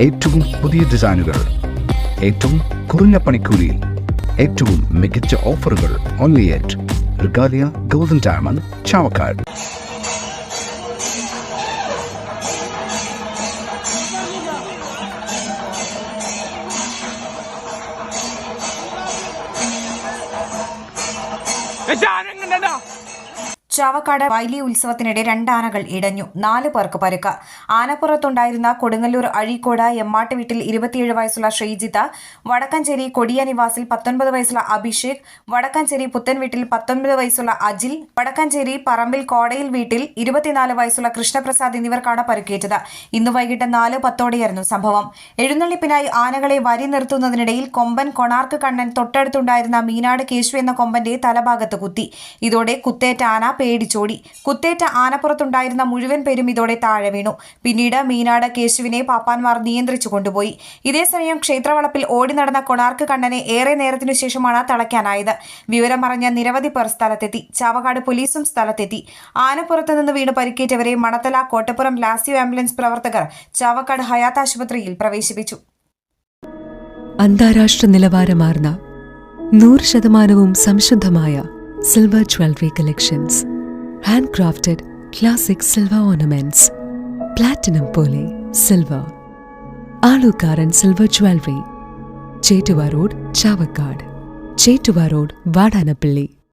ഏറ്റവും പുതിയ ഡിസൈനുകൾ, ഏറ്റവും കുറഞ്ഞ പണിക്കൂലിയിൽ, ഏറ്റവും മികച്ച ഓഫറുകൾ. Only at Regalia golden diamond, Chavakkad. Chavakkad വൈലി ഉത്സവത്തിനിടെ 2 ആനകൾ ഇടഞ്ഞു. 4 പേർക്ക് പരിക്ക്. ആനപ്പുറത്തുണ്ടായിരുന്ന കൊടുങ്ങല്ലൂർ അഴീക്കോട് എമ്മാട്ട് വീട്ടിൽ 27 വയസ്സുള്ള ശ്രീജിത്ത്, വടക്കഞ്ചേരി കൊടിയ നിവാസിൽ 19 വയസ്സുള്ള അഭിഷേക്, വടക്കഞ്ചേരി പുത്തൻ വീട്ടിൽ 19 വയസ്സുള്ള അജിൽ, വടക്കഞ്ചേരി പറമ്പിൽ കോടയിൽ വീട്ടിൽ 24 വയസ്സുള്ള കൃഷ്ണപ്രസാദ് എന്നിവർക്കാണ് പരിക്കേറ്റത്. ഇന്ന് വൈകിട്ട് 4:10 സംഭവം. എഴുന്നള്ളിപ്പിനായി ആനകളെ വരി നിർത്തുന്നതിനിടയിൽ കൊമ്പൻ കൊണാർക്ക് കണ്ണൻ തൊട്ടടുത്തുണ്ടായിരുന്ന മീനാട് കേശു എന്ന കൊമ്പന്റെ തലഭാഗത്ത് കുത്തി. ഇതോടെ കുത്തേറ്റ ആന പേടിച്ചോടി. കുത്തേറ്റ ആനപ്പുറത്തുണ്ടായിരുന്ന മുഴുവൻ പേരും ഇതോടെ താഴെ വീണു. പിന്നീട് മീനാട് കേശുവിനെ പാപ്പാന്മാർ നിയന്ത്രിച്ചു കൊണ്ടുപോയി. ഇതേസമയം ക്ഷേത്രവളപ്പിൽ ഓടി നടന്ന കൊണാർക്ക് കണ്ണനെ ഏറെ നേരത്തിനു ശേഷമാണ് തളയ്ക്കാനായത്. വിവരം അറിഞ്ഞ നിരവധി പേർ സ്ഥലത്തെത്തി. ചാവക്കാട് പോലീസും സ്ഥലത്തെത്തി. ആനപ്പുറത്ത് നിന്ന് വീണ് പരിക്കേറ്റവരെ മണത്തല കോട്ടപ്പുറം ലാസ്യോ ആംബുലൻസ് പ്രവർത്തകർ ചാവക്കാട് ഹയാത്ത് ആശുപത്രിയിൽ പ്രവേശിപ്പിച്ചു. അന്താരാഷ്ട്ര നിലവാരമാർന്ന 100% സംശുദ്ധമായ silver jewellery collections, hand crafted classic silver ornaments, platinum പോലെ silver, Alukkaran silver jewellery, Chettuva road, Chavakkad, Chettuva road, Vadanappally.